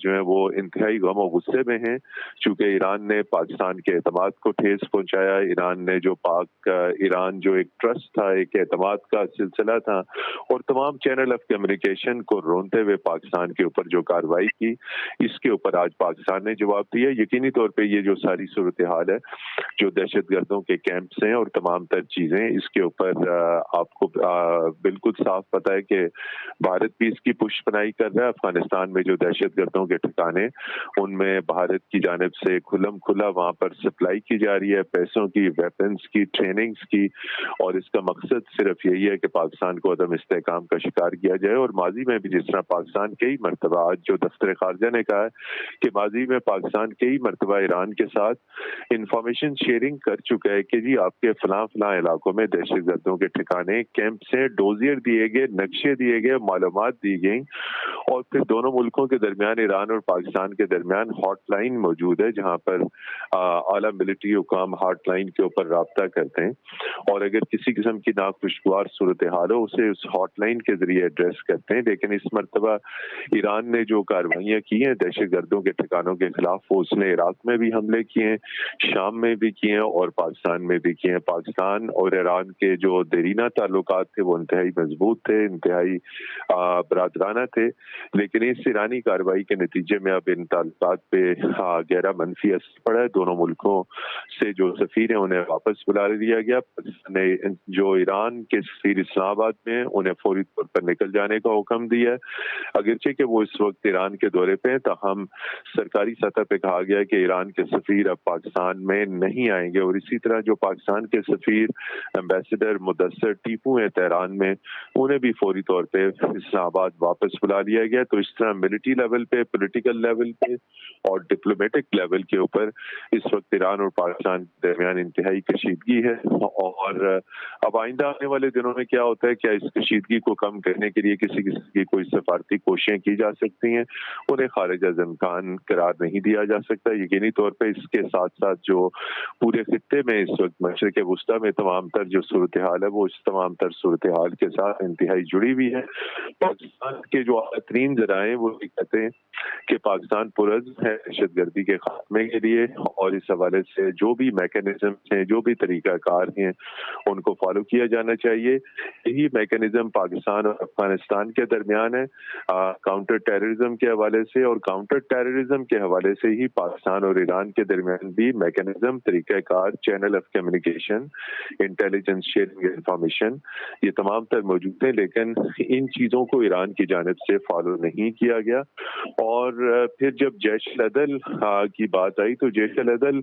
جو ہے وہ انتہائی غم و غصے میں ہیں، چونکہ ایران نے پاکستان کے اعتماد کو ٹھیس پہنچایا۔ ایران نے جو ایران جو ایک ٹرسٹ تھا، ایک اعتماد کا سلسلہ تھا، اور تمام چینل آف کمیونیکیشن کو رونتے ہوئے پاکستان کے اوپر جو کارروائی کی، اس کے اوپر آج پاکستان نے جواب دیا۔ یقینی طور پہ یہ جو ساری صورتحال ہے، جو دہشت گردوں کے کیمپس ہیں اور تمام تر چیزیں، اس کے اوپر آپ کو بالکل صاف پتہ ہے کہ بھارت بھی اس کی پشت پناہی کر رہا ہے۔ افغانستان میں جو دہشت گردوں کے ٹھکانے، ان میں بھارت کی جانب سے کھلم کھلا وہاں پر سپلائی کی جا رہی ہے، پیسوں کی، ویپنز کی، ٹریننگز کی، اور اس کا مقصد صرف یہی ہے کہ پاکستان کو عدم استحکام کا شکار کیا جائے۔ اور ماضی میں بھی جس طرح پاکستان کئی مرتبہ، آج جو دفتر خارجہ نے کہا ہے کہ ماضی میں پاکستان کئی مرتبہ ایران کے ساتھ انفارمیشن شیئرنگ کر چکا ہے کہ جی آپ کے فلاں علاقوں میں دہشت گردوں کے ٹھکانے، کیمپ سے ڈوزیر دیے گئے، نقشے دیے گئے، معلومات دی گئی، اور پھر دونوں ملکوں کے درمیان، ایران اور پاکستان کے درمیان ہاٹ لائن موجود ہے، جہاں پر اعلیٰ ملٹری حکام ہاٹ لائن کے اوپر رابطہ کرتے ہیں، اور اگر کسی قسم کی ناخوشگوار صورتحال ہو اسے اس ہاٹ لائن کے ذریعے ایڈریس کرتے ہیں۔ لیکن اس مرتبہ ایران نے جو کاروائیاں کی ہیں دہشت گردوں کے ٹھکانوں کے خلاف، وہ اس نے عراق میں بھی حملے کیے ہیں، شام میں بھی کیے ہیں، اور پاکستان میں بھی کیے ہیں۔ پاکستان اور ایران کے جو دیرینہ تعلقات تھے وہ انتہائی مضبوط تھے، انتہائی برادرانہ تھے، لیکن اس ایرانی کارروائی کے نتیجے میں اب ان تعلقات پہ گہرا منفی اثر پڑا ہے۔ دونوں ملکوں سے جو سفیر ہیں انہیں واپس بلا لیا گیا۔ پاکستان نے جو ایران کے سفیر اسلام آباد میں انہیں فوری طور پر نکل جانے کا حکم دیا ہے، اگرچہ کہ وہ اس وقت ایران کے دورے پہ ہیں، تاہم سرکاری سطح پہ کہا گیا کہ ایران کے سفیر اب پاکستان میں نہیں آئیں گے، اور اسی طرح جو پاکستان کے سفیر ایمبیسڈر مدثر ٹیپو ہیں تہران میں، انہیں بھی فوری طور پہ اسلام آباد واپس بلا لیا گیا۔ تو اس طرح ملٹری لیول پہ، پولیٹیکل لیول پہ اور ڈپلومیٹک لیول کے اوپر اس وقت ایران اور پاکستان کے درمیان انتہائی کشیدگی ہے، اور اب آئندہ آنے والے دنوں میں کیا ہوتا ہے، کیا اس کشیدگی کو کم کرنے کے لیے کسی قسم کی کوئی سفارتی کوششیں کی جا سکتی ہیں، انہیں خارج از امکان قرار نہیں دیا جا سکتا۔ یقینی طور پہ اس کے ساتھ ساتھ جو پورے خطے میں اس وقت مشرق وسطیٰ میں تمام تر جو صورتحال ہے، وہ اس تمام تر صورتحال کے ساتھ انتہائی جڑی ہوئی ہے۔ پاکستان کے جو اعلیٰ ترین ذرائع وہ یہ کہتے ہیں کہ پاکستان پرعزم ہے دہشت گردی کے خاتمے کے لیے، اور اس حوالے سے جو بھی میکینزم ہیں، جو بھی طریقہ کار ہیں، ان کو فالو کیا جانا چاہیے۔ یہی میکینزم پاکستان اور افغانستان کے درمیان ہے، کاؤنٹر ٹیررزم کے حوالے سے، اور کاؤنٹر ٹیررزم کے حوالے سے ہی پاکستان اور ایران کے درمیان بھی میکینزم، طریقہ کار، channel of communication, intelligence sharing information, یہ تمام تر موجود ہیں، لیکن ان چیزوں کو ایران کی جانب سے فالو نہیں کیا گیا۔ اور پھر جب جیش العدل کی بات آئی تو جیش العدل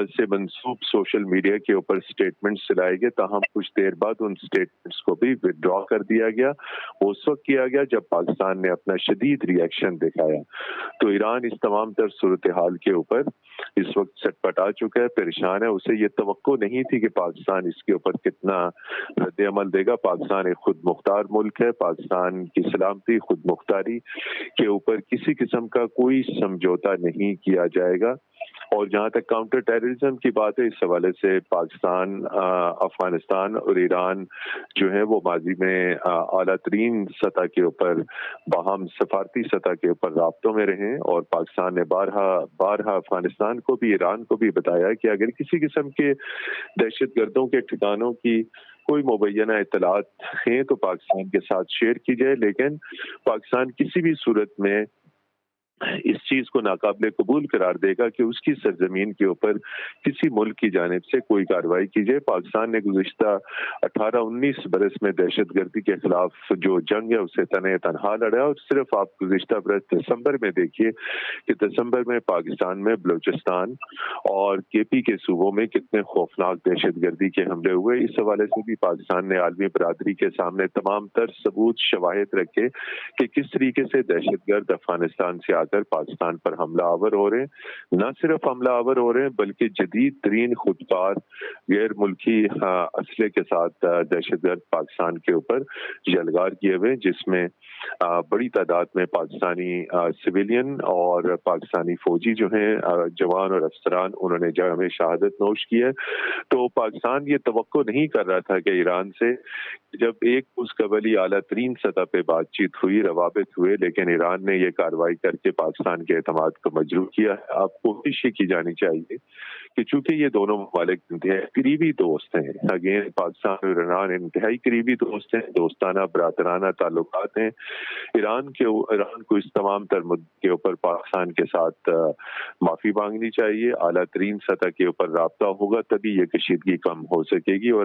سے منسوب سوشل میڈیا کے اوپر سٹیٹمنٹس چلائے گئے، تاہم کچھ دیر بعد ان سٹیٹمنٹس کو بھی وڈرا کر دیا گیا۔ وہ اس وقت کیا گیا جب پاکستان نے اپنا شدید ری ایکشن دکھایا۔ تو ایران اس تمام تر صورتحال کے اوپر اس وقت سٹ پٹا چکا ہے، پریشان ہے۔ اسے یہ توقع نہیں تھی کہ پاکستان اس کے اوپر کتنا رد عمل دے گا۔ پاکستان ایک خود مختار ملک ہے، پاکستان کی سلامتی، خود مختاری کے اوپر کسی قسم کا کوئی سمجھوتا نہیں کیا جائے گا۔ اور جہاں تک کاؤنٹر ٹیررزم کی بات ہے، اس حوالے سے پاکستان، افغانستان اور ایران جو ہے وہ ماضی میں اعلیٰ ترین سطح کے اوپر، باہم سفارتی سطح کے اوپر رابطوں میں رہے، اور پاکستان نے بارہا افغانستان کو بھی، ایران کو بھی بتایا کہ اگر کسی قسم کے دہشت گردوں کے ٹھکانوں کی کوئی مبینہ اطلاعات ہیں تو پاکستان کے ساتھ شیئر کی جائے، لیکن پاکستان کسی بھی صورت میں اس چیز کو ناقابل قبول قرار دے گا کہ اس کی سرزمین کے اوپر کسی ملک کی جانب سے کوئی کارروائی کی جائے۔ پاکستان نے گزشتہ 18-19 برس میں دہشت گردی کے خلاف جو جنگ ہے اسے تنہا لڑا، اور صرف آپ گزشتہ برس دسمبر میں دیکھیے کہ دسمبر میں پاکستان میں بلوچستان اور کے پی کے صوبوں میں کتنے خوفناک دہشت گردی کے حملے ہوئے۔ اس حوالے سے بھی پاکستان نے عالمی برادری کے سامنے تمام تر ثبوت، شواہد رکھے کہ کس طریقے سے دہشت گرد افغانستان سے کر پاکستان پر حملہ آور ہو رہے ہیں۔ نہ صرف حملہ آور ہو رہے ہیں بلکہ جدید ترین خودکار غیر ملکی اسلحے کے ساتھ دہشت گرد پاکستان کے اوپر یلغار کیے ہوئے، جس میں بڑی تعداد میں پاکستانی سویلین اور پاکستانی فوجی جو ہیں، جوان اور افسران، انہوں نے جام شہادت نوش کی ہے۔ تو پاکستان یہ توقع نہیں کر رہا تھا کہ ایران سے جب ایک اس قبلی اعلیٰ ترین سطح پہ بات چیت ہوئی، روابط ہوئے، لیکن ایران نے یہ کارروائی کر کے پاکستان کے اعتماد کو مجروح کیا ہے۔ اب کوشش یہ کی جانی چاہیے کہ چونکہ یہ دونوں ممالک انتہائی قریبی دوست ہیں، اگین پاکستان اور ایران انتہائی قریبی دوست ہیں، دوستانہ برادرانہ تعلقات ہیں، ایران کو اس تمام تر مدعے کے اوپر پاکستان کے ساتھ معافی مانگنی چاہیے، اعلیٰ ترین سطح کے اوپر رابطہ ہوگا تبھی یہ کشیدگی کم ہو سکے گی۔ اور